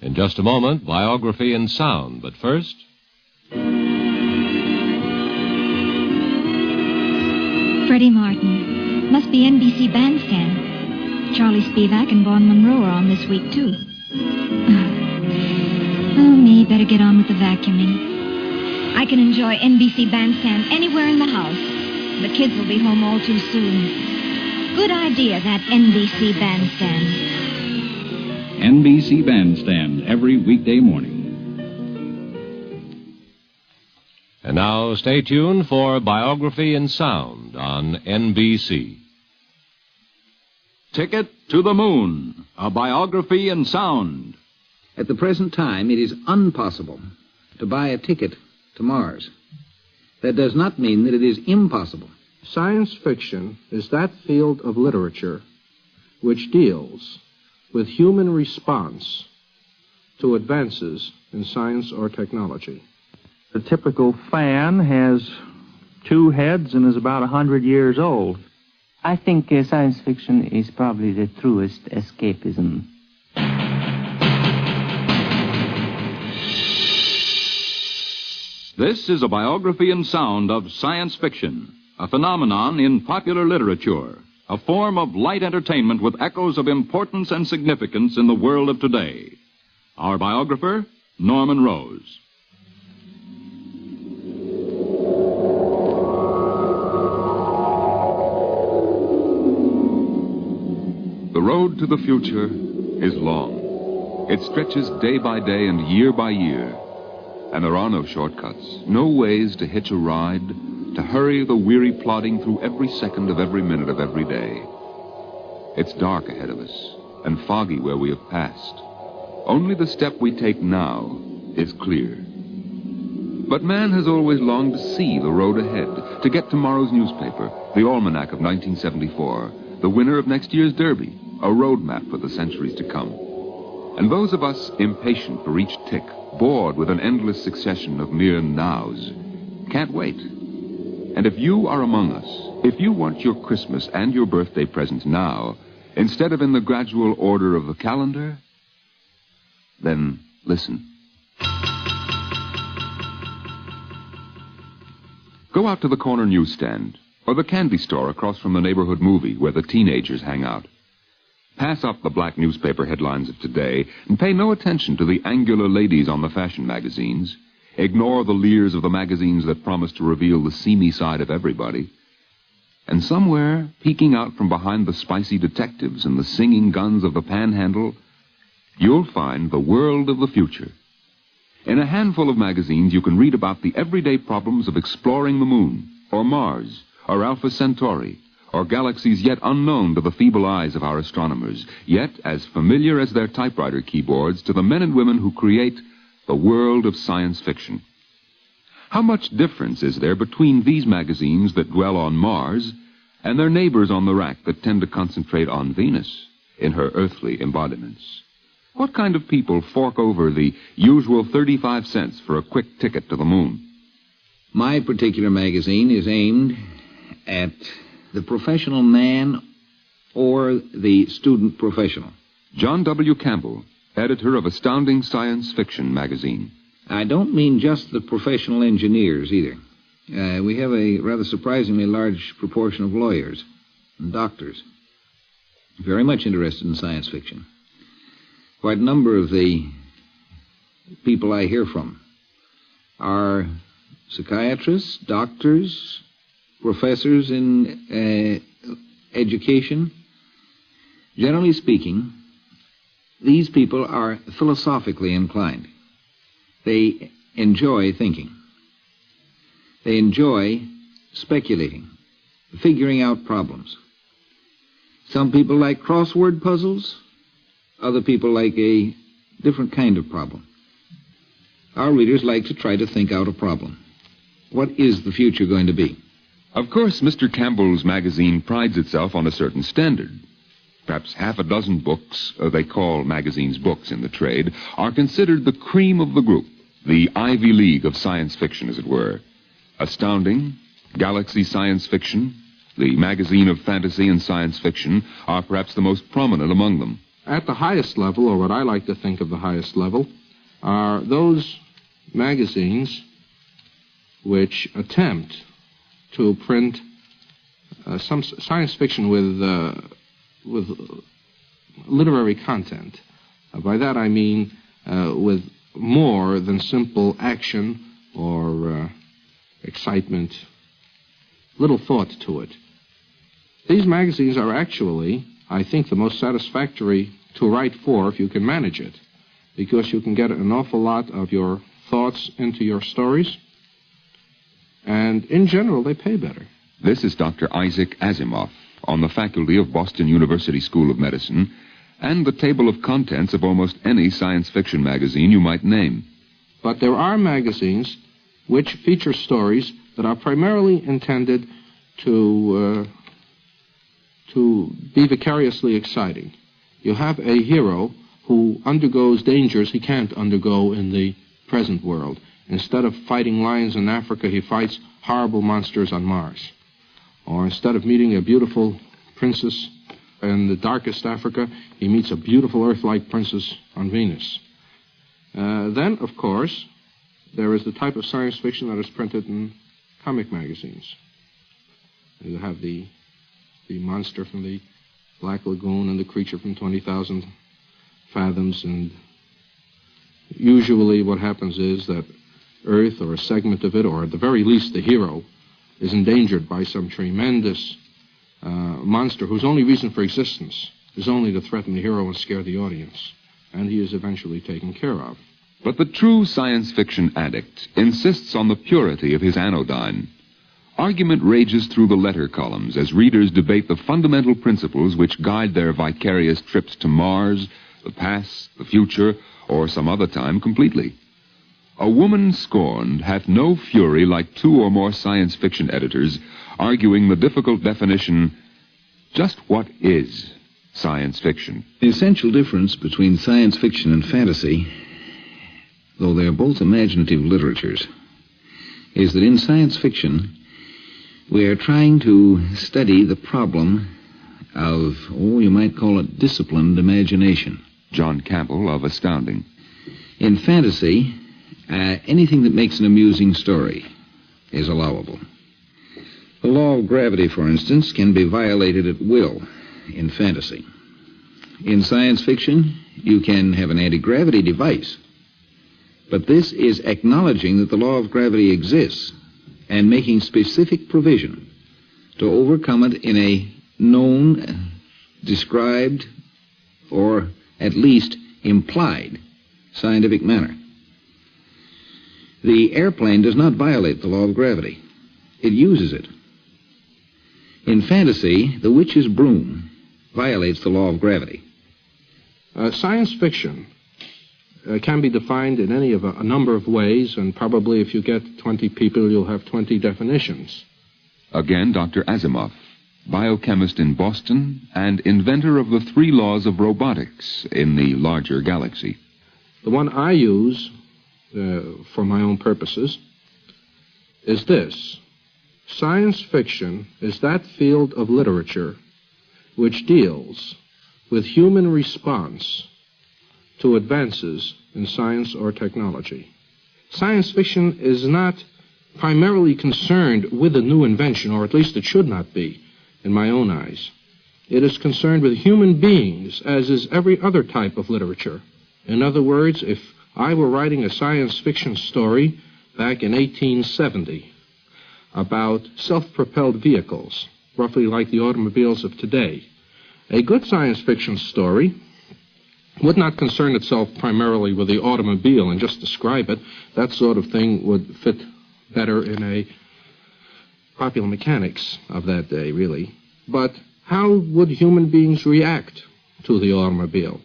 In just a moment, biography in sound. But first... Freddie Martin. Must be NBC Bandstand. Charlie Spivak and Vaughn Monroe are on this week, too. Oh, me, better get on with the vacuuming. I can enjoy NBC Bandstand anywhere in the house. The kids will be home all too soon. Good idea, that NBC Bandstand. NBC Bandstand, every weekday morning. And now, stay tuned for Biography in Sound on NBC. Ticket to the Moon, a biography in sound. At the present time, it is impossible to buy a ticket to Mars. That does not mean that it is impossible. Science fiction is that field of literature which deals with human response to advances in science or technology. The typical fan has 2 heads and is about 100 years old. I think science fiction is probably the truest escapism. This is a biography in sound of science fiction, a phenomenon in popular literature, a form of light entertainment with echoes of importance and significance in the world of today. Our biographer, Norman Rose. The road to the future is long. It stretches day by day and year by year. And there are no shortcuts, no ways to hitch a ride, to hurry the weary plodding through every second of every minute of every day. It's dark ahead of us, and foggy where we have passed. Only the step we take now is clear. But man has always longed to see the road ahead, to get tomorrow's newspaper, the Almanac of 1974, the winner of next year's Derby, a roadmap for the centuries to come. And those of us impatient for each tick, bored with an endless succession of mere nows, can't wait. And if you are among us, if you want your Christmas and your birthday presents now, instead of in the gradual order of the calendar, then listen. Go out to the corner newsstand, or the candy store across from the neighborhood movie where the teenagers hang out. Pass up the black newspaper headlines of today and pay no attention to the angular ladies on the fashion magazines. Ignore the leers of the magazines that promise to reveal the seamy side of everybody. And somewhere, peeking out from behind the spicy detectives and the singing guns of the panhandle, you'll find the world of the future. In a handful of magazines, you can read about the everyday problems of exploring the moon, or Mars, or Alpha Centauri, or galaxies yet unknown to the feeble eyes of our astronomers, yet as familiar as their typewriter keyboards to the men and women who create the world of science fiction. How much difference is there between these magazines that dwell on Mars and their neighbors on the rack that tend to concentrate on Venus in her earthly embodiments? What kind of people fork over the usual 35 cents for a quick ticket to the moon? My particular magazine is aimed at the professional man or the student professional. John W. Campbell, editor of Astounding Science Fiction magazine. I don't mean just the professional engineers, either. We have a rather surprisingly large proportion of lawyers and doctors, very much interested in science fiction. Quite a number of the people I hear from are psychiatrists, doctors, professors in education. Generally speaking, these people are philosophically inclined. They enjoy thinking. They enjoy speculating, figuring out problems. Some people like crossword puzzles. Other people like a different kind of problem. Our readers like to try to think out a problem. What is the future going to be? Of course, Mr. Campbell's magazine prides itself on a certain standard. Perhaps half a dozen books, they call magazines books in the trade, are considered the cream of the group, the Ivy League of science fiction, as it were. Astounding, Galaxy Science Fiction, the magazine of fantasy and science fiction, are perhaps the most prominent among them. at the highest level, or what I like to think of the highest level, are those magazines which attempt to print some science fiction with literary content. By that I mean with more than simple action or excitement, little thought to it. These magazines are actually, I think, the most satisfactory to write for if you can manage it, because you can get an awful lot of your thoughts into your stories, and in general, they pay better. This is Dr. Isaac Asimov on the faculty of Boston University School of Medicine and the table of contents of almost any science fiction magazine you might name. But there are magazines which feature stories that are primarily intended to be vicariously exciting. You have a hero who undergoes dangers he can't undergo in the present world. Instead of fighting lions in Africa, he fights horrible monsters on Mars. Or instead of meeting a beautiful princess in the darkest Africa, he meets a beautiful Earth-like princess on Venus. Then, of course, there is the type of science fiction that is printed in comic magazines. You have the monster from the Black Lagoon and the creature from 20,000 Fathoms, and usually what happens is that Earth, or a segment of it, or at the very least the hero, is endangered by some tremendous monster whose only reason for existence is only to threaten the hero and scare the audience, and he is eventually taken care of. But the true science fiction addict insists on the purity of his anodyne. Argument rages through the letter columns as readers debate the fundamental principles which guide their vicarious trips to Mars, the past, the future, or some other time completely. A woman scorned hath no fury like two or more science fiction editors arguing the difficult definition, just what is science fiction? The essential difference between science fiction and fantasy, though they are both imaginative literatures, is that in science fiction we are trying to study the problem of, you might call it disciplined imagination. John Campbell of Astounding. In fantasy, anything that makes an amusing story is allowable. The law of gravity, for instance, can be violated at will in fantasy. In science fiction, you can have an anti-gravity device, but this is acknowledging that the law of gravity exists and making specific provision to overcome it in a known, described, or at least implied scientific manner. The airplane does not violate the law of gravity. It uses it. In fantasy, the witch's broom violates the law of gravity. Science fiction can be defined in any of a number of ways, and probably if you get 20 people, you'll have 20 definitions. Again, Dr. Asimov, biochemist in Boston and inventor of the 3 laws of robotics in the larger galaxy. The one I use for my own purposes is this. Science fiction is that field of literature which deals with human response to advances in science or technology. Science fiction is not primarily concerned with a new invention, or at least it should not be, in my own eyes. It is concerned with human beings, as is every other type of literature. In other words, if I were writing a science fiction story back in 1870 about self-propelled vehicles, roughly like the automobiles of today, a good science fiction story would not concern itself primarily with the automobile and just describe it. That sort of thing would fit better in a popular mechanics of that day, really. But how would human beings react to the automobile?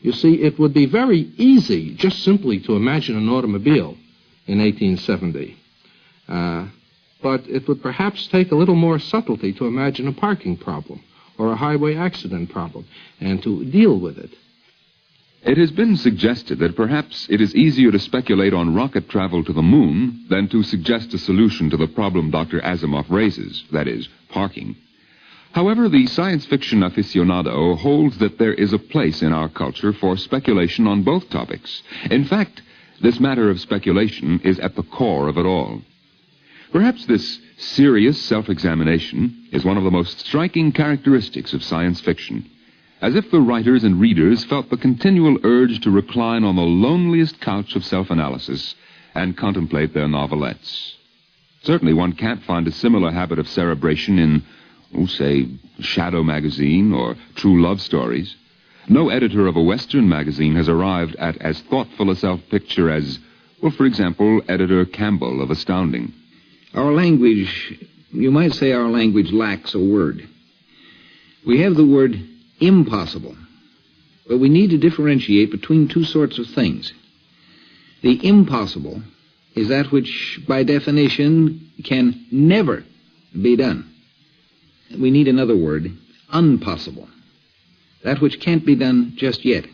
You see, it would be very easy just simply to imagine an automobile in 1870. But it would perhaps take a little more subtlety to imagine a parking problem or a highway accident problem and to deal with it. It has been suggested that perhaps it is easier to speculate on rocket travel to the moon than to suggest a solution to the problem Dr. Asimov raises, that is, parking. However, the science fiction aficionado holds that there is a place in our culture for speculation on both topics. In fact, this matter of speculation is at the core of it all. Perhaps this serious self-examination is one of the most striking characteristics of science fiction, as if the writers and readers felt the continual urge to recline on the loneliest couch of self-analysis and contemplate their novelettes. Certainly one can't find a similar habit of cerebration in, say, Shadow magazine or True Love Stories. No editor of a Western magazine has arrived at as thoughtful a self-picture as, well, for example, editor Campbell of Astounding. Our language, you might say our language lacks a word. We have the word impossible, but we need to differentiate between two sorts of things. The impossible is that which, by definition, can never be done. We need another word, unpossible. That which can't be done just yet.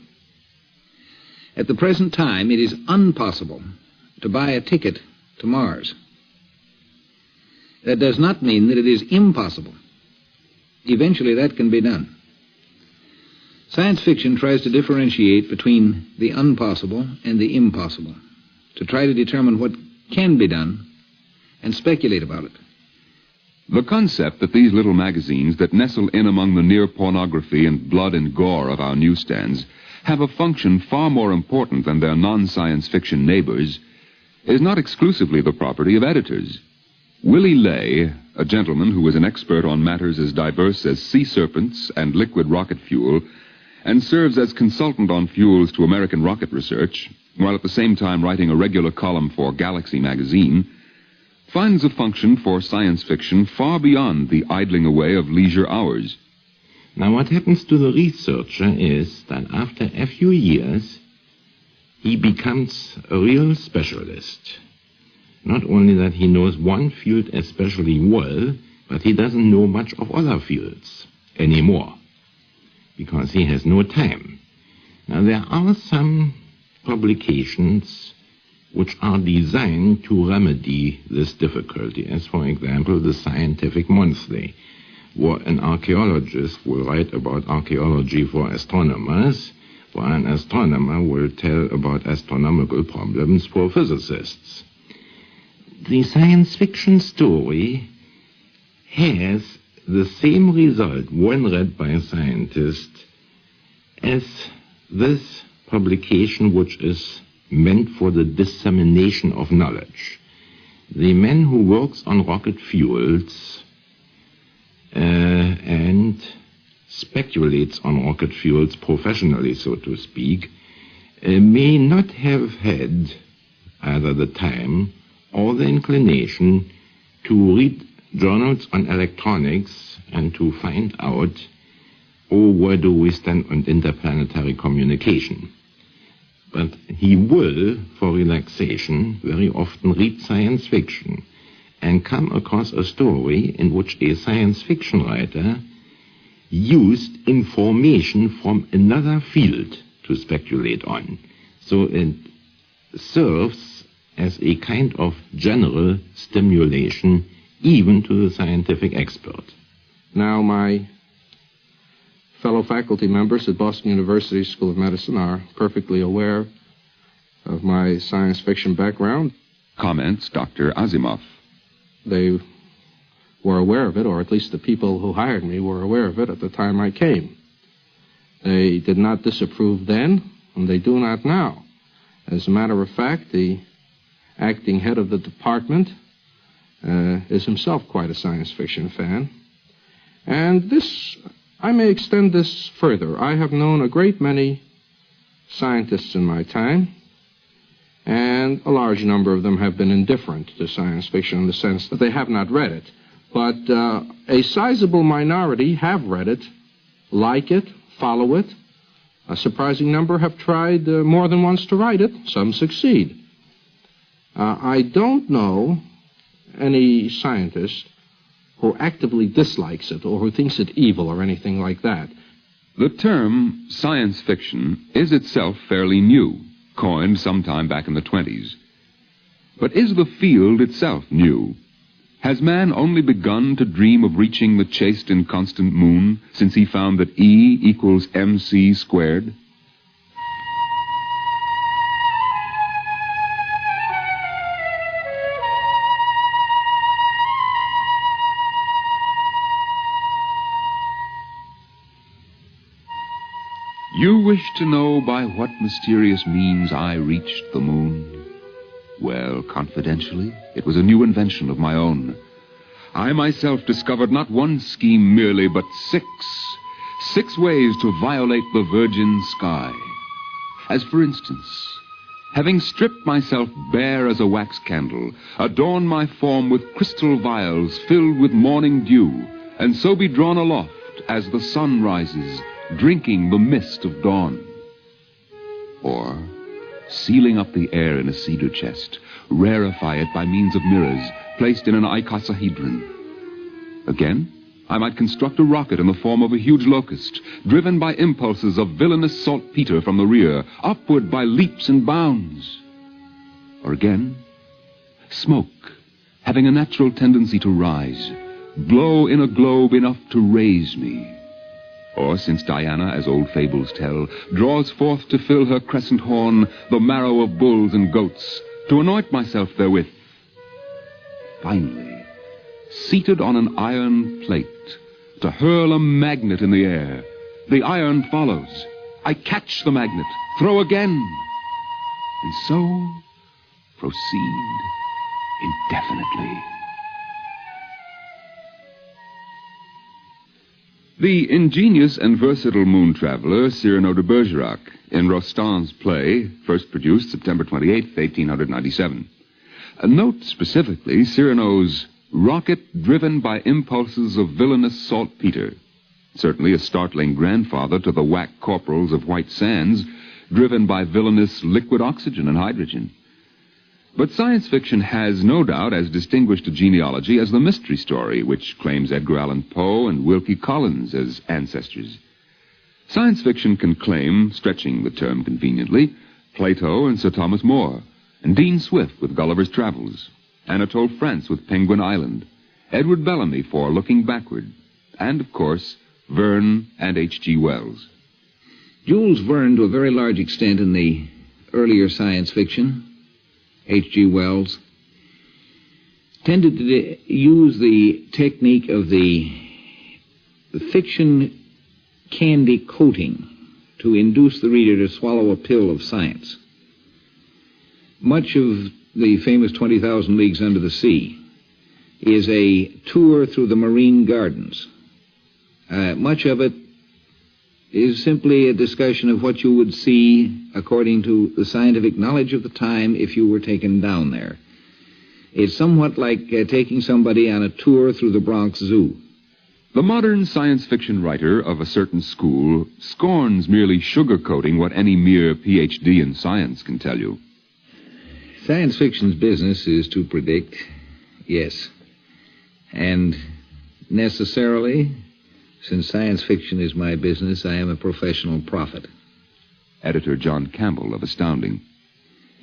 At the present time, it is impossible to buy a ticket to Mars. That does not mean that it is impossible. Eventually, that can be done. Science fiction tries to differentiate between the impossible and the impossible, to try to determine what can be done and speculate about it. The concept that these little magazines that nestle in among the near pornography and blood and gore of our newsstands have a function far more important than their non-science fiction neighbors is not exclusively the property of editors. Willie Lay, a gentleman who is an expert on matters as diverse as sea serpents and liquid rocket fuel, and serves as consultant on fuels to American rocket research, while at the same time writing a regular column for Galaxy magazine, finds a function for science fiction far beyond the idling away of leisure hours. Now, what happens to the researcher is that after a few years, he becomes a real specialist. Not only that he knows one field especially well, but he doesn't know much of other fields anymore, because he has no time. Now, there are some publications which are designed to remedy this difficulty, as, for example, the Scientific Monthly, where an archaeologist will write about archaeology for astronomers, while an astronomer will tell about astronomical problems for physicists. The science fiction story has the same result when read by a scientist as this publication which is meant for the dissemination of knowledge. The man who works on rocket fuels and speculates on rocket fuels professionally, so to speak, may not have had either the time or the inclination to read journals on electronics and to find out, where do we stand on interplanetary communication. But he will, for relaxation, very often read science fiction and come across a story in which a science fiction writer used information from another field to speculate on. So it serves as a kind of general stimulation even to the scientific expert. Now, my fellow faculty members at Boston University School of Medicine are perfectly aware of my science fiction background. Comments Dr. Asimov. They were aware of it, or at least the people who hired me were aware of it at the time I came. They did not disapprove then, and they do not now. As a matter of fact, the acting head of the department is himself quite a science fiction fan. And this, I may extend this further. I have known a great many scientists in my time, and a large number of them have been indifferent to science fiction in the sense that they have not read it. But a sizable minority have read it, like it, follow it. A surprising number have tried more than once to write it. Some succeed. I don't know any scientist who actively dislikes it or who thinks it evil or anything like that. The term science fiction is itself fairly new, coined sometime back in the 20s. But is the field itself new? Has man only begun to dream of reaching the chaste and constant moon since he found that E equals mc squared? You wish to know by what mysterious means I reached the moon? Well, confidentially, it was a new invention of my own. I myself discovered not one scheme merely, but six ways to violate the virgin sky. As for instance, having stripped myself bare as a wax candle, adorn my form with crystal vials filled with morning dew, and so be drawn aloft as the sun rises, drinking the mist of dawn. Or, sealing up the air in a cedar chest, rarefy it by means of mirrors placed in an icosahedron. Again, I might construct a rocket in the form of a huge locust, driven by impulses of villainous saltpeter from the rear, upward by leaps and bounds. Or again, smoke, having a natural tendency to rise, blow in a globe enough to raise me. Or, since Diana, as old fables tell, draws forth to fill her crescent horn the marrow of bulls and goats, to anoint myself therewith. Finally, seated on an iron plate, to hurl a magnet in the air. The iron follows. I catch the magnet, throw again, and so proceed indefinitely. The ingenious and versatile moon traveler Cyrano de Bergerac, in Rostand's play, first produced September 28, 1897. Note specifically Cyrano's rocket driven by impulses of villainous saltpeter, certainly a startling grandfather to the whack corporals of White Sands, driven by villainous liquid oxygen and hydrogen. But science fiction has, no doubt, as distinguished a genealogy as the mystery story, which claims Edgar Allan Poe and Wilkie Collins as ancestors. Science fiction can claim, stretching the term conveniently, Plato and Sir Thomas More, and Dean Swift with Gulliver's Travels, Anatole France with Penguin Island, Edward Bellamy for Looking Backward, and, of course, Verne and H.G. Wells. Jules Verne, to a very large extent in the earlier science fiction, H.G. Wells, tended to use the technique of the fiction candy coating to induce the reader to swallow a pill of science. Much of the famous 20,000 Leagues Under the Sea is a tour through the marine gardens. Much of it is simply a discussion of what you would see according to the scientific knowledge of the time if you were taken down there. It's somewhat like taking somebody on a tour through the Bronx Zoo. The modern science fiction writer of a certain school scorns merely sugarcoating what any mere Ph.D. in science can tell you. Science fiction's business is to predict, yes. And necessarily, since science fiction is my business, I am a professional prophet. Editor John Campbell of Astounding.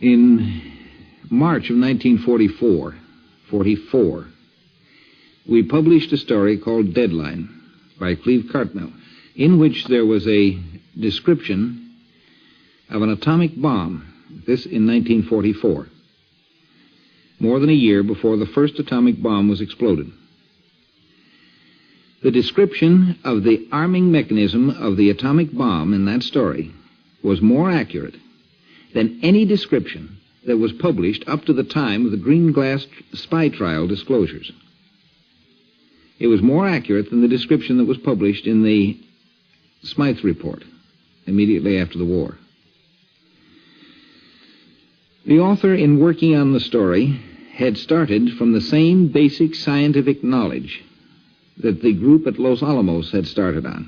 In March of 1944, we published a story called Deadline by Cleve Cartmel, in which there was a description of an atomic bomb, this in 1944, more than a year before the first atomic bomb was exploded. The description of the arming mechanism of the atomic bomb in that story was more accurate than any description that was published up to the time of the Green Glass spy trial disclosures. It was more accurate than the description that was published in the Smythe Report immediately after the war. The author, in working on the story, had started from the same basic scientific knowledge that the group at Los Alamos had started on.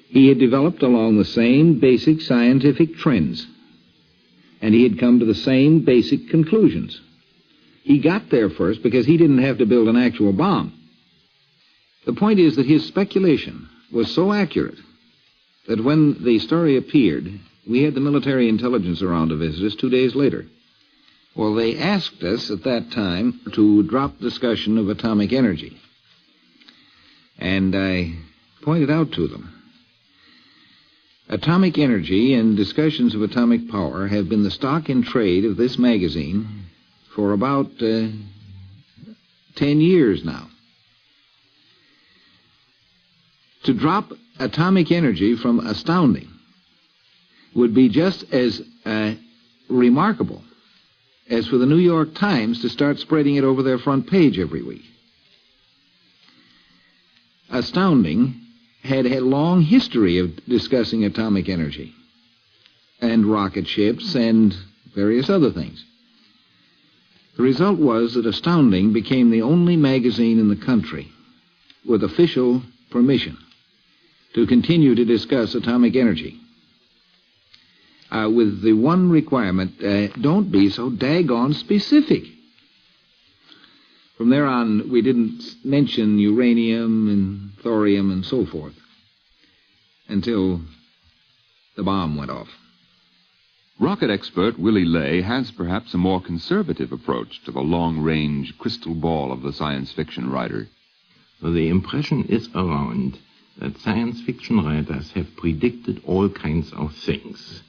He had developed along the same basic scientific trends, and he had come to the same basic conclusions. He got there first because he didn't have to build an actual bomb. The point is that his speculation was so accurate that when the story appeared, we had the military intelligence around to visit us 2 days later. Well, they asked us at that time to drop discussion of atomic energy. And I pointed out to them, atomic energy and discussions of atomic power have been the stock in trade of this magazine for about 10 years now. To drop atomic energy from Astounding would be just as remarkable as for the New York Times to start spreading it over their front page every week. Astounding had a long history of discussing atomic energy and rocket ships and various other things. The result was that Astounding became the only magazine in the country with official permission to continue to discuss atomic energy. With the one requirement, don't be so daggone specific. From there on, we didn't mention uranium and thorium and so forth until the bomb went off. Rocket expert Willie Lay has perhaps a more conservative approach to the long-range crystal ball of the science fiction writer. The impression is around that science fiction writers have predicted all kinds of things.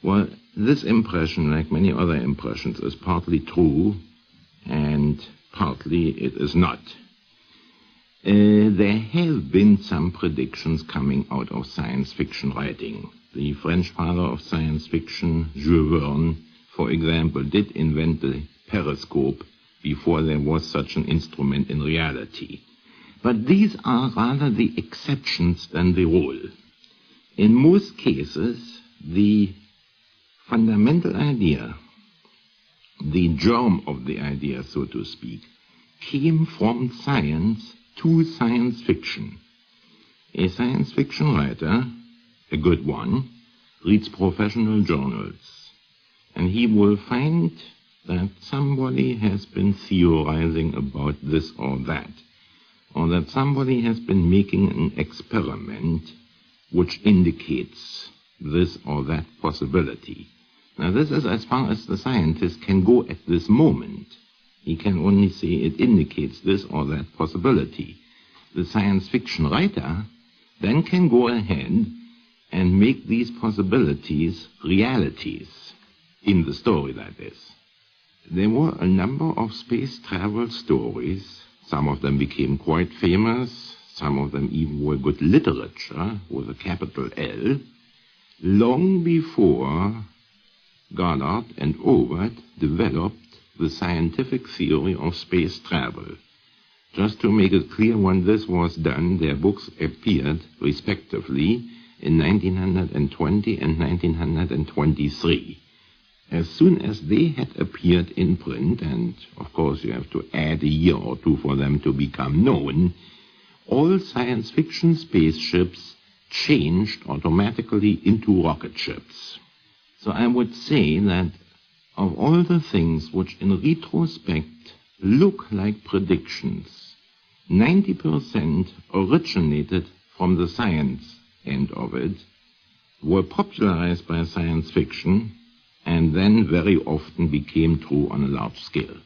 Well, this impression, like many other impressions, is partly true and partly it is not. There have been some predictions coming out of science fiction writing. The French father of science fiction, Jules Verne, for example, did invent the periscope before there was such an instrument in reality. But these are rather the exceptions than the rule. In most cases, the fundamental idea, the germ of the idea, so to speak, came from science to science fiction. A science fiction writer, a good one, reads professional journals, and he will find that somebody has been theorizing about this or that somebody has been making an experiment which indicates this or that possibility. Now, this is as far as the scientist can go at this moment. He can only say it indicates this or that possibility. The science fiction writer then can go ahead and make these possibilities realities, in the story, that is. There were a number of space travel stories. Some of them became quite famous. Some of them even were good literature, with a capital L, long before Goddard and Overt developed the scientific theory of space travel. Just to make it clear when this was done, their books appeared, respectively, in 1920 and 1923. As soon as they had appeared in print, and of course you have to add a year or two for them to become known, all science fiction spaceships changed automatically into rocket ships. So I would say that of all the things which in retrospect look like predictions, 90% originated from the science end of it, were popularized by science fiction, and then very often became true on a large scale.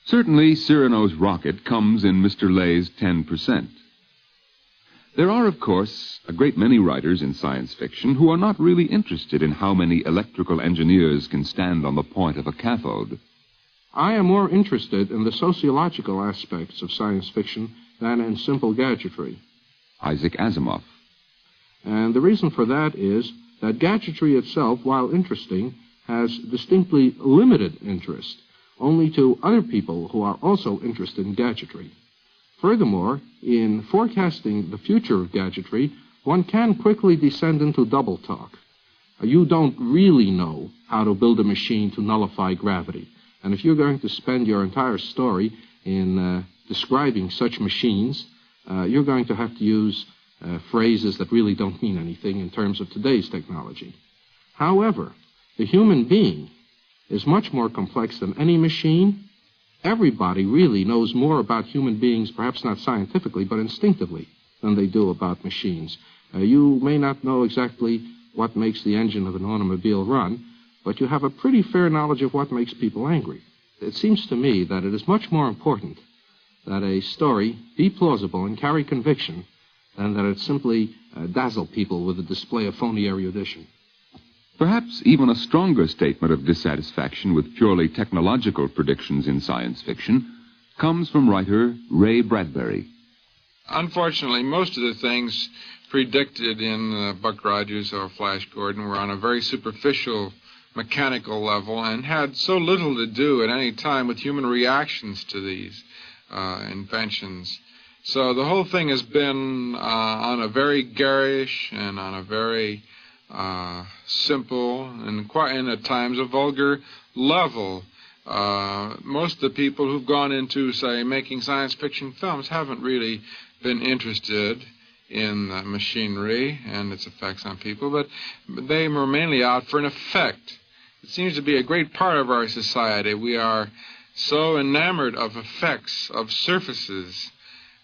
Certainly, Cyrano's rocket comes in Mr. Lay's 10%. There are, of course, a great many writers in science fiction who are not really interested in how many electrical engineers can stand on the point of a cathode. I am more interested in the sociological aspects of science fiction than in simple gadgetry. Isaac Asimov. And the reason for that is that gadgetry itself, while interesting, has distinctly limited interest, only to other people who are also interested in gadgetry. Furthermore, in forecasting the future of gadgetry, one can quickly descend into double talk. You don't really know how to build a machine to nullify gravity. And if you're going to spend your entire story in describing such machines, you're going to have to use phrases that really don't mean anything in terms of today's technology. However, the human being is much more complex than any machine. Everybody really knows more about human beings, perhaps not scientifically, but instinctively, than they do about machines. You may not know exactly what makes the engine of an automobile run, but you have a pretty fair knowledge of what makes people angry. It seems to me that it is much more important that a story be plausible and carry conviction than that it simply dazzle people with a display of phony erudition. Perhaps even a stronger statement of dissatisfaction with purely technological predictions in science fiction comes from writer Ray Bradbury. Unfortunately, most of the things predicted in Buck Rogers or Flash Gordon were on a very superficial, mechanical level and had so little to do at any time with human reactions to these inventions. So the whole thing has been on a very garish and on a very simple and at times a vulgar level. Most of the people who've gone into, say, making science fiction films haven't really been interested in machinery and its effects on people, but they were mainly out for an effect. It seems to be a great part of our society. We are so enamored of effects, of surfaces,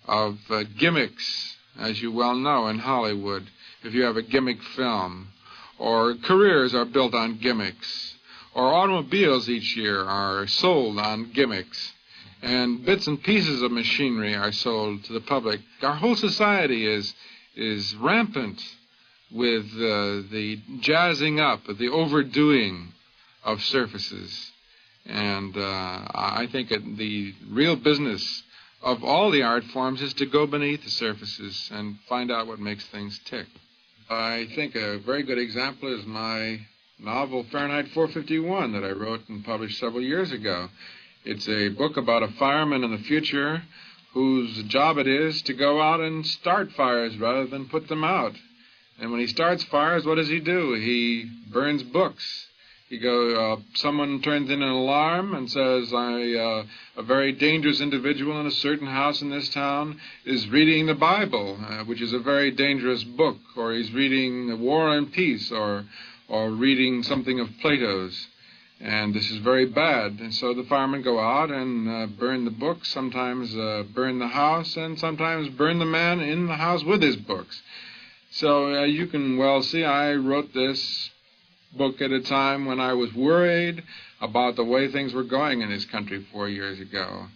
of gimmicks, as you well know in Hollywood, if you have a gimmick film, or careers are built on gimmicks, or automobiles each year are sold on gimmicks, and bits and pieces of machinery are sold to the public. Our whole society is rampant with the jazzing up, the overdoing of surfaces. And I think the real business of all the art forms is to go beneath the surfaces and find out what makes things tick. I think a very good example is my novel Fahrenheit 451 that I wrote and published several years ago. It's a book about a fireman in the future whose job it is to go out and start fires rather than put them out. And when he starts fires, what does he do? He burns books. Someone turns in an alarm and says, a very dangerous individual in a certain house in this town is reading the Bible, which is a very dangerous book, or he's reading War and Peace, or reading something of Plato's. And this is very bad. And so the firemen go out and burn the books, sometimes burn the house, and sometimes burn the man in the house with his books. So you can well see I wrote this book at a time when I was worried about the way things were going in this country 4 years ago.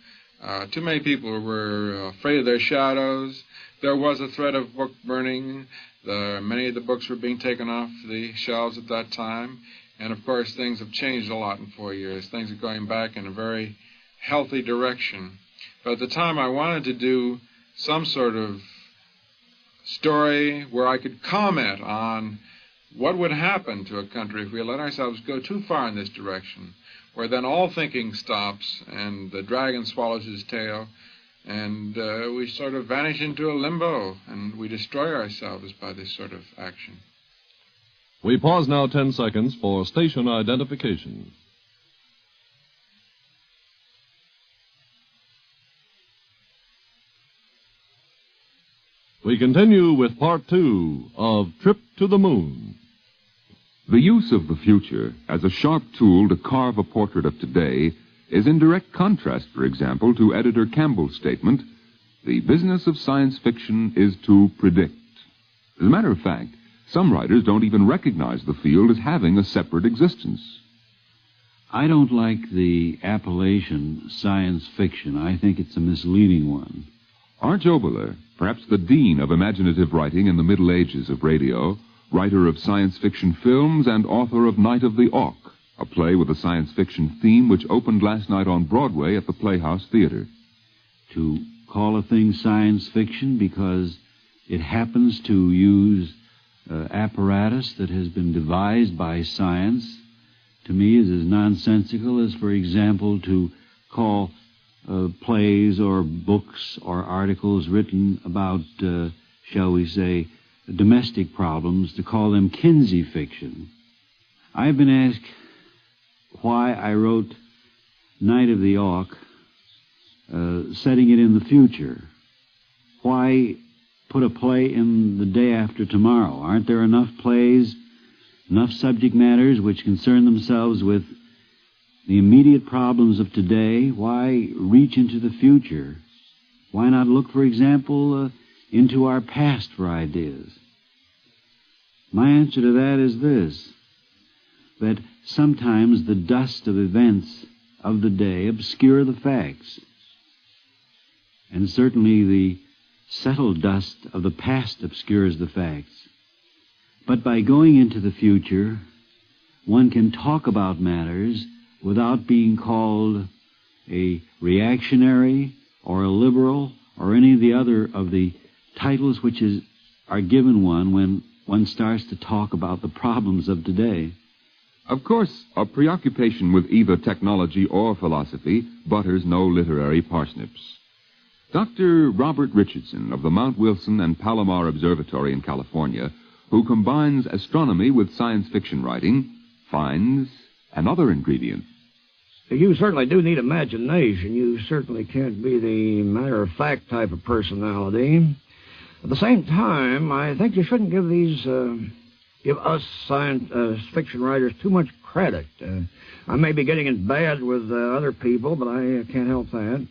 Too many people were afraid of their shadows. There was a threat of book burning. Many of the books were being taken off the shelves at that time. And, of course, things have changed a lot in 4 years. Things are going back in a very healthy direction. But at the time, I wanted to do some sort of story where I could comment on what would happen to a country if we let ourselves go too far in this direction, where then all thinking stops and the dragon swallows his tail and we sort of vanish into a limbo and we destroy ourselves by this sort of action. We pause now 10 seconds for station identification. We continue with Part 2 of Trip to the Moon. The use of the future as a sharp tool to carve a portrait of today is in direct contrast, for example, to Editor Campbell's statement, "The business of science fiction is to predict." As a matter of fact, some writers don't even recognize the field as having a separate existence. I don't like the appellation science fiction. I think it's a misleading one. Arch Oboler, perhaps the dean of imaginative writing in the Middle Ages of radio, writer of science fiction films and author of Night of the Auk, a play with a science fiction theme which opened last night on Broadway at the Playhouse Theater. To call a thing science fiction because it happens to use apparatus that has been devised by science, to me is as nonsensical as, for example, to call plays or books or articles written about, shall we say, domestic problems, to call them Kinsey fiction. I've been asked why I wrote Night of the Auk, setting it in the future. Why put a play in the day after tomorrow? Aren't there enough plays, enough subject matters which concern themselves with the immediate problems of today? Why reach into the future? Why not look, for example, into our past for ideas? My answer to that is this. that sometimes the dust of events of the day obscure the facts. And certainly the settled dust of the past obscures the facts. But by going into the future, one can talk about matters without being called a reactionary or a liberal or any of the other of the titles which are given one when one starts to talk about the problems of today. Of course, a preoccupation with either technology or philosophy butters no literary parsnips. Dr. Robert Richardson of the Mount Wilson and Palomar Observatory in California, who combines astronomy with science fiction writing, finds another ingredient. You certainly do need imagination. You certainly can't be the matter-of-fact type of personality. At the same time, I think you shouldn't give us science fiction writers too much credit. I may be getting in bad with other people, but I can't help that.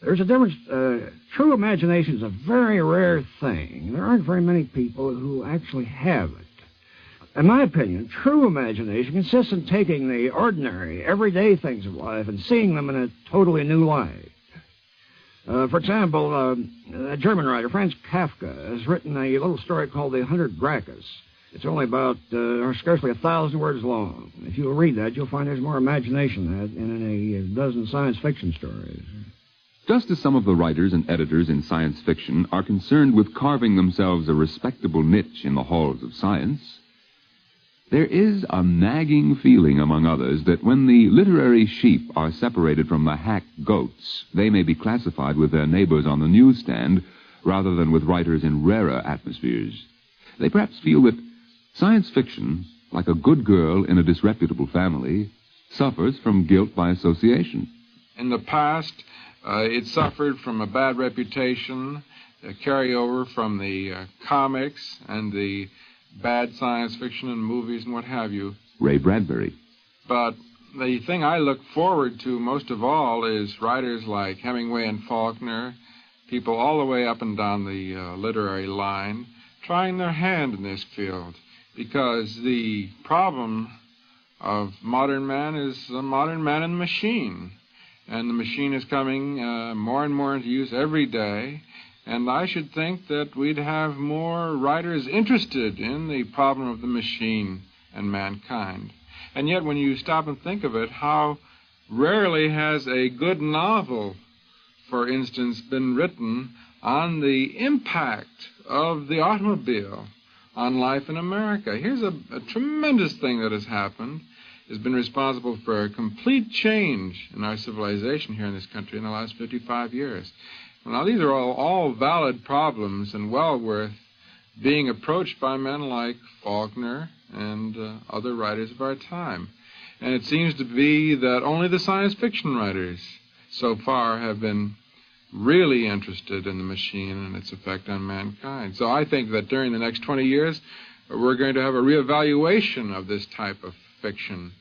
There's a difference. True imagination is a very rare thing. There aren't very many people who actually have it. In my opinion, true imagination consists in taking the ordinary, everyday things of life and seeing them in a totally new light. For example, a German writer, Franz Kafka, has written a little story called The Hundred Gracchus. It's only about scarcely 1,000 words long. If you read that, you'll find there's more imagination in that than in a dozen science fiction stories. Just as some of the writers and editors in science fiction are concerned with carving themselves a respectable niche in the halls of science, there is a nagging feeling among others that when the literary sheep are separated from the hack goats, they may be classified with their neighbors on the newsstand rather than with writers in rarer atmospheres. They perhaps feel that science fiction, like a good girl in a disreputable family, suffers from guilt by association. In the past, it suffered from a bad reputation, a carryover from the comics and the bad science fiction and movies and what have you. Ray Bradbury. But the thing I look forward to most of all is writers like Hemingway and Faulkner, people all the way up and down the literary line, trying their hand in this field. Because the problem of modern man is the modern man and the machine. And the machine is coming more and more into use every day. And I should think that we'd have more writers interested in the problem of the machine and mankind. And yet, when you stop and think of it, how rarely has a good novel, for instance, been written on the impact of the automobile on life in America. Here's a tremendous thing that has happened. Has been responsible for a complete change in our civilization here in this country in the last 55 years. Now, these are all valid problems and well worth being approached by men like Faulkner and other writers of our time. And it seems to be that only the science fiction writers so far have been really interested in the machine and its effect on mankind. So I think that during the next 20 years, we're going to have a reevaluation of this type of fiction,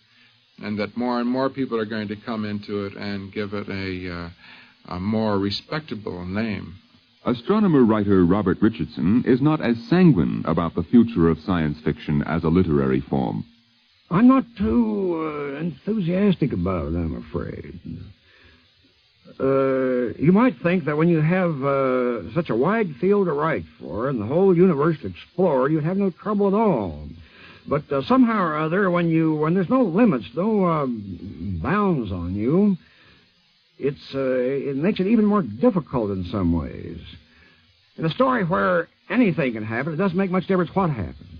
and that more and more people are going to come into it and give it a more respectable name. Astronomer-writer Robert Richardson is not as sanguine about the future of science fiction as a literary form. I'm not too enthusiastic about it, I'm afraid. You might think that when you have such a wide field to write for and the whole universe to explore, you'd have no trouble at all. But somehow or other, when there's no limits, no bounds on you, it makes it even more difficult in some ways. In a story where anything can happen, it doesn't make much difference what happens.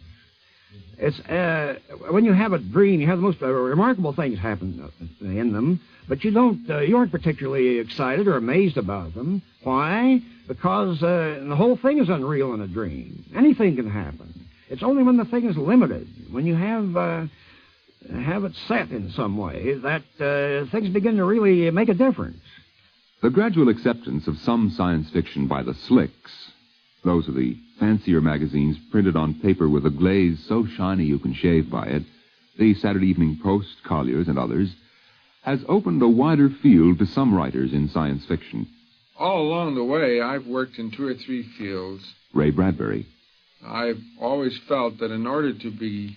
It's when you have a dream, you have the most remarkable things happen in them, but you aren't particularly excited or amazed about them. Why? Because the whole thing is unreal in a dream. Anything can happen. It's only when the thing is limited, when you have it set in some way, that things begin to really make a difference. The gradual acceptance of some science fiction by the slicks, those are the fancier magazines printed on paper with a glaze so shiny you can shave by it, the Saturday Evening Post, Collier's, and others, has opened a wider field to some writers in science fiction. All along the way, I've worked in 2 or 3 fields. Ray Bradbury. I've always felt that in order to be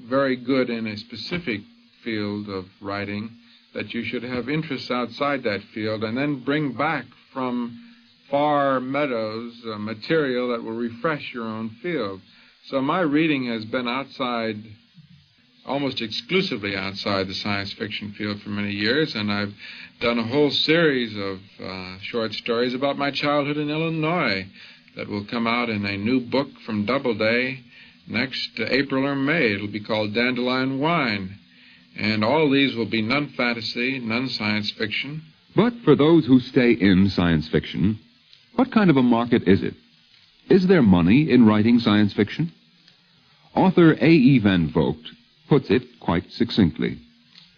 very good in a specific field of writing, that you should have interests outside that field and then bring back from far meadows material that will refresh your own field. So my reading has been outside, almost exclusively outside the science fiction field for many years, and I've done a whole series of short stories about my childhood in Illinois that will come out in a new book from Doubleday next April or May. It'll be called Dandelion Wine. And all these will be none fantasy, none science fiction. But for those who stay in science fiction, what kind of a market is it? Is there money in writing science fiction? Author A.E. Van Vogt puts it quite succinctly.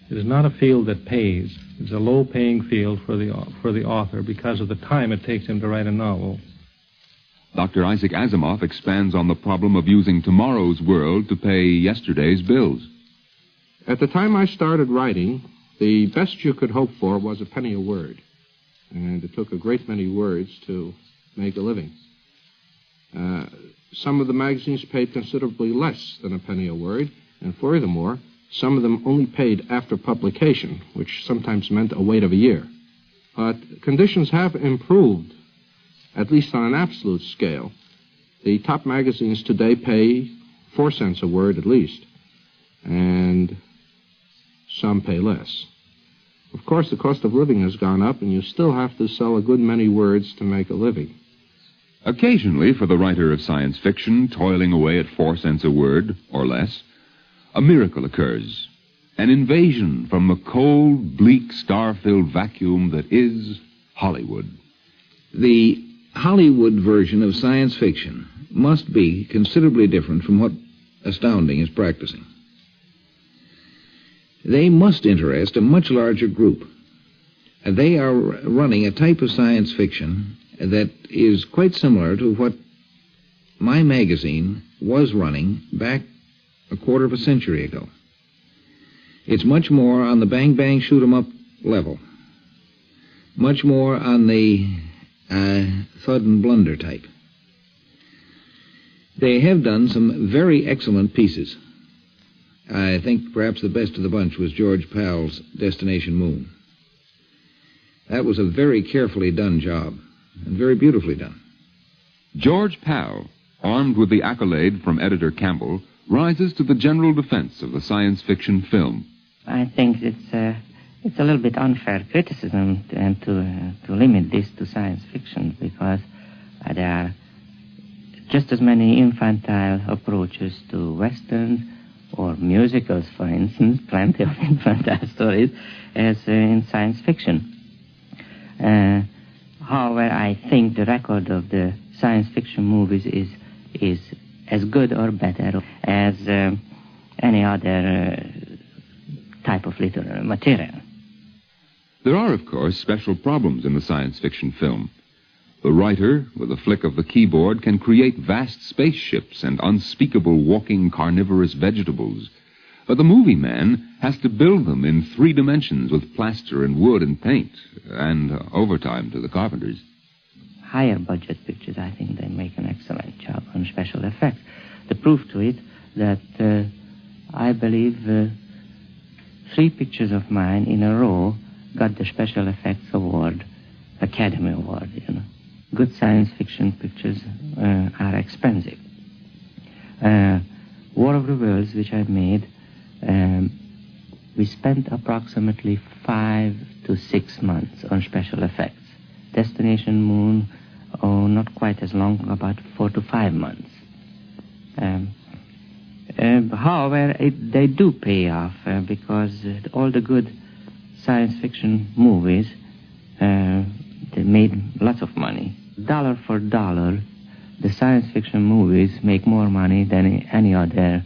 It is not a field that pays. It's a low-paying field for the author because of the time it takes him to write a novel. Dr. Isaac Asimov expands on the problem of using tomorrow's world to pay yesterday's bills. At the time I started writing, the best you could hope for was a penny a word. And it took a great many words to make a living. Some of the magazines paid considerably less than a penny a word, and furthermore, some of them only paid after publication, which sometimes meant a wait of a year. But conditions have improved, at least on an absolute scale. The top magazines today pay 4 cents a word at least, and some pay less. Of course, the cost of living has gone up, and you still have to sell a good many words to make a living. Occasionally, for the writer of science fiction toiling away at 4 cents a word, or less, a miracle occurs. An invasion from the cold, bleak, star-filled vacuum that is Hollywood. The Hollywood version of science fiction must be considerably different from what Astounding is practicing. They must interest a much larger group. They are running a type of science fiction that is quite similar to what my magazine was running back a quarter of a century ago. It's much more on the bang-bang, shoot-'em-up level. Much more on the thud and blunder type. They have done some very excellent pieces. I think perhaps the best of the bunch was George Powell's Destination Moon. That was a very carefully done job, and very beautifully done. George Powell, armed with the accolade from editor Campbell, rises to the general defense of the science fiction film. I think it's a little bit unfair criticism and to limit this to science fiction, because there are just as many infantile approaches to westerns or musicals, for instance, plenty of infantile stories, as in science fiction. However, I think the record of the science fiction movies is as good or better as any other type of literary material. There are, of course, special problems in the science fiction film. The writer, with a flick of the keyboard, can create vast spaceships and unspeakable walking carnivorous vegetables. But the movie man has to build them in 3 dimensions with plaster and wood and paint, and overtime to the carpenters. Higher budget pictures, I think they make an excellent job on special effects. The proof to it that I believe 3 pictures of mine in a row got the Special Effects Award, Academy Award, you know. Good science fiction pictures are expensive. War of the Worlds, which I've made, we spent approximately 5 to 6 months on special effects. Destination Moon, not quite as long, about 4 to 5 months. However, they do pay off because all the good science fiction movies, they made lots of money. Dollar for dollar, the science fiction movies make more money than any other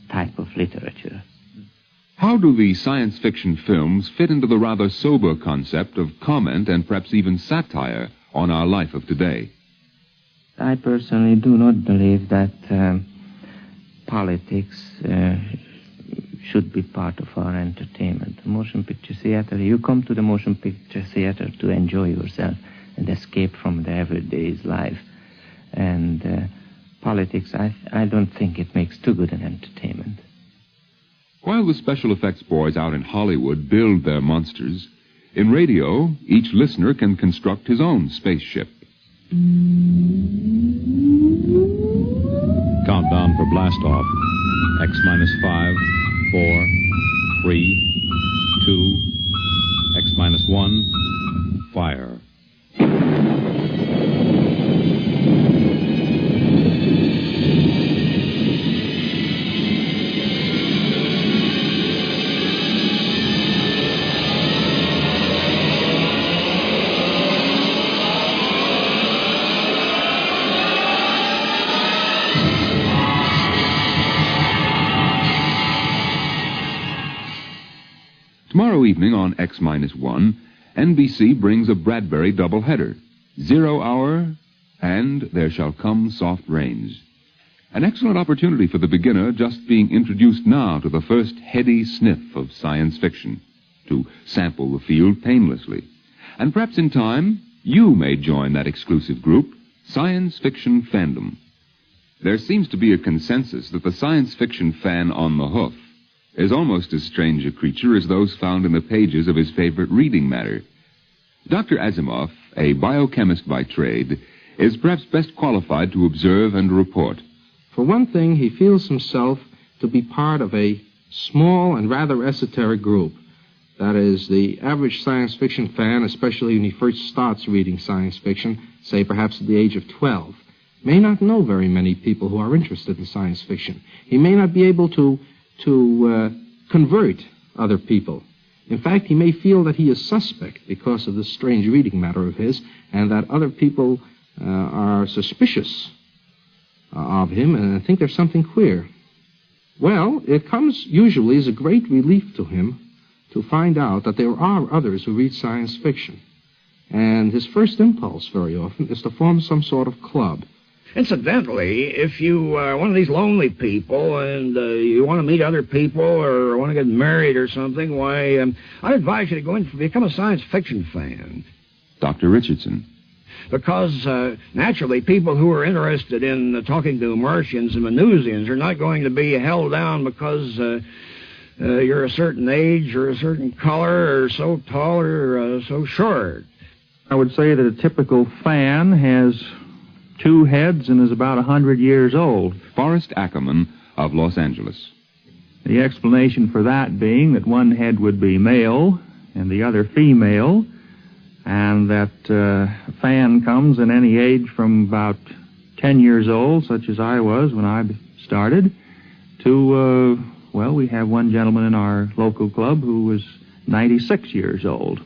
type of literature. How do the science fiction films fit into the rather sober concept of comment and perhaps even satire on our life of today? I personally do not believe that politics should be part of our entertainment. The motion picture theater, you come to the motion picture theater to enjoy yourself and escape from the everyday's life. And politics, I don't think it makes too good an entertainment. while the special effects boys out in Hollywood build their monsters, in radio, each listener can construct his own spaceship. Countdown for blastoff. X-5, 4, 3, 2, X-1, fire. Tomorrow evening on X-1, NBC brings a Bradbury doubleheader, 0 Hour and There Shall Come Soft Rains. An excellent opportunity for the beginner just being introduced now to the first heady sniff of science fiction, to sample the field painlessly. And perhaps in time, you may join that exclusive group, Science Fiction Fandom. There seems to be a consensus that the science fiction fan on the hoof is almost as strange a creature as those found in the pages of his favorite reading matter. Dr. Asimov, a biochemist by trade, is perhaps best qualified to observe and report. For one thing, he feels himself to be part of a small and rather esoteric group. That is, the average science fiction fan, especially when he first starts reading science fiction, say perhaps at the age of 12, may not know very many people who are interested in science fiction. He may not be able to convert other people. In fact, he may feel that he is suspect because of this strange reading matter of his, and that other people are suspicious of him and think there's something queer. Well, it comes usually as a great relief to him to find out that there are others who read science fiction. And his first impulse, very often, is to form some sort of club. Incidentally, if you are one of these lonely people and you want to meet other people or want to get married or something, why, I advise you to go in and become a science fiction fan. Dr. Richardson. Because, naturally, people who are interested in talking to Martians and Venusians are not going to be held down because you're a certain age or a certain color or so tall or so short. I would say that a typical fan has 2 heads and is about 100 years old. Forrest Ackerman of Los Angeles. The explanation for that being that one head would be male and the other female, and that a fan comes in any age from about 10 years old, such as I was when I started, to, well, we have one gentleman in our local club who was 96 years old.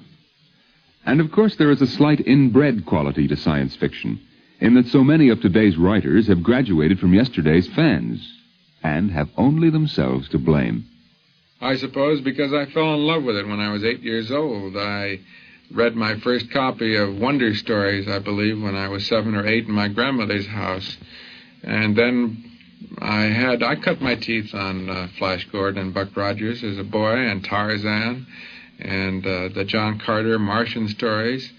And of course there is a slight inbred quality to science fiction, in that so many of today's writers have graduated from yesterday's fans, and have only themselves to blame. I suppose because I fell in love with it when I was 8 years old. I read my first copy of Wonder Stories, I believe, when I was 7 or 8 in my grandmother's house. And then I cut my teeth on Flash Gordon and Buck Rogers as a boy, and Tarzan, and the John Carter Martian stories.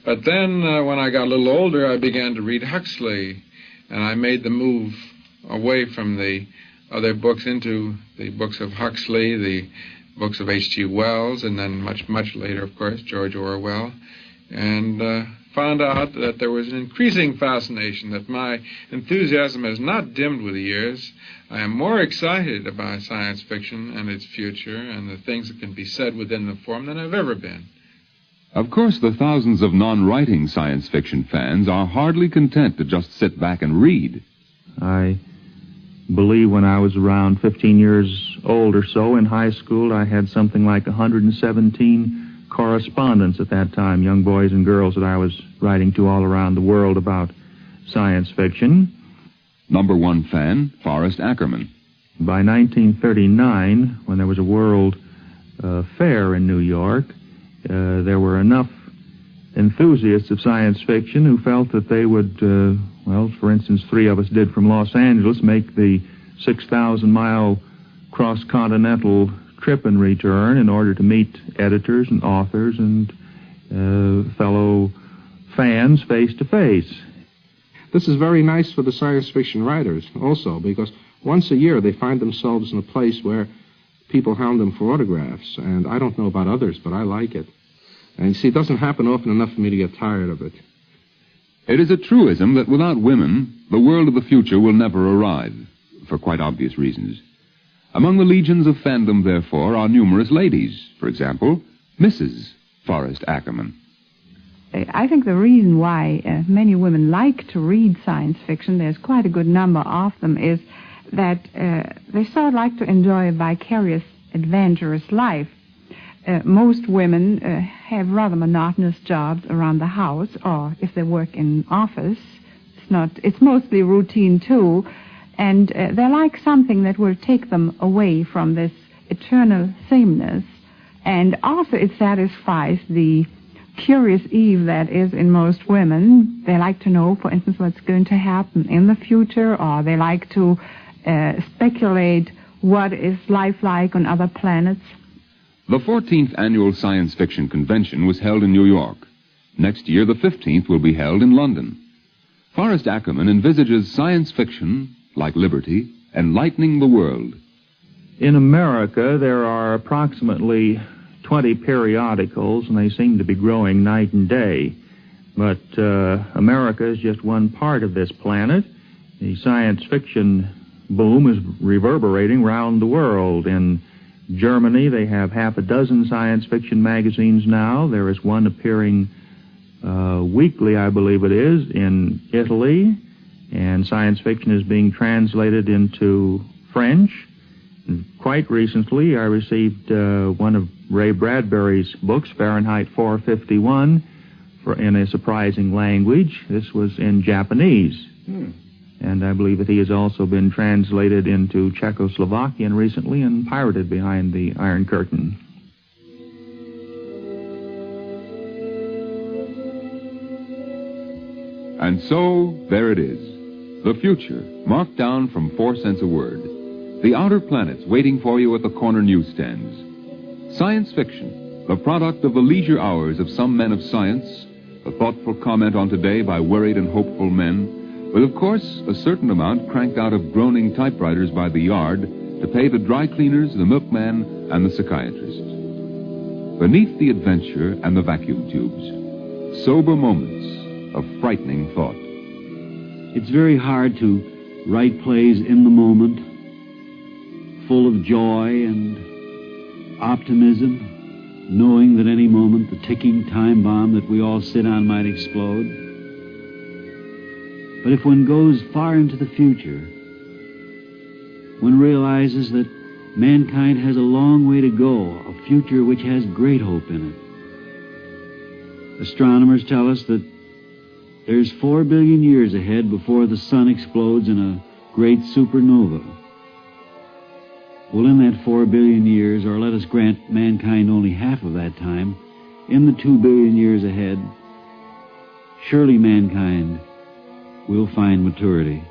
But then, when I got a little older, I began to read Huxley, and I made the move away from the other books into the books of Huxley, the books of H.G. Wells, and then much, much later, of course, George Orwell, and found out that there was an increasing fascination, that my enthusiasm has not dimmed with the years. I am more excited about science fiction and its future and the things that can be said within the form than I've ever been. Of course, the thousands of non-writing science fiction fans are hardly content to just sit back and read. I believe when I was around 15 years old or so in high school, I had something like 117 correspondents at that time, young boys and girls that I was writing to all around the world about science fiction. Number 1 fan, Forrest Ackerman. By 1939, when there was a World Fair in New York, there were enough enthusiasts of science fiction who felt that they would, well, for instance, 3 of us did from Los Angeles, make the 6,000-mile cross-continental trip and return in order to meet editors and authors and fellow fans face to face. This is very nice for the science fiction writers also, because once a year they find themselves in a place where people hound them for autographs, and I don't know about others, but I like it. And you see, it doesn't happen often enough for me to get tired of it. It is a truism that without women, the world of the future will never arrive, for quite obvious reasons. Among the legions of fandom, therefore, are numerous ladies. For example, Mrs. Forrest Ackerman. I think the reason why many women like to read science fiction, there's quite a good number of them, is that they sort of like to enjoy a vicarious, adventurous life. Most women have rather monotonous jobs around the house, or if they work in office, it's mostly routine too, and they like something that will take them away from this eternal sameness, and also it satisfies the curious Eve that is in most women. They like to know, for instance, what's going to happen in the future, or they like to speculate what is life like on other planets. The 14th Annual Science Fiction Convention was held in New York. Next year, the 15th will be held in London. Forrest Ackerman envisages science fiction, like liberty, enlightening the world. In America, there are approximately 20 periodicals, and they seem to be growing night and day. But America is just one part of this planet. The science fiction boom is reverberating around the world. In Germany, they have half a dozen science fiction magazines now. There is one appearing weekly, I believe it is, in Italy, and science fiction is being translated into French. And quite recently, I received one of Ray Bradbury's books, Fahrenheit 451, in a surprising language. This was in Japanese. And I believe that he has also been translated into Czechoslovakian recently and pirated behind the Iron Curtain. And so, there it is. The future, marked down from 4 cents a word. The outer planets waiting for you at the corner newsstands. Science fiction, the product of the leisure hours of some men of science, a thoughtful comment on today by worried and hopeful men, with, of course, a certain amount cranked out of groaning typewriters by the yard to pay the dry cleaners, the milkman, and the psychiatrist. Beneath the adventure and the vacuum tubes, sober moments of frightening thought. It's very hard to write plays in the moment, full of joy and optimism, knowing that any moment the ticking time bomb that we all sit on might explode. But if one goes far into the future, one realizes that mankind has a long way to go, a future which has great hope in it. Astronomers tell us that there's 4 billion years ahead before the sun explodes in a great supernova. Well, in that 4 billion years, or let us grant mankind only half of that time, in the 2 billion years ahead, surely mankind will find maturity.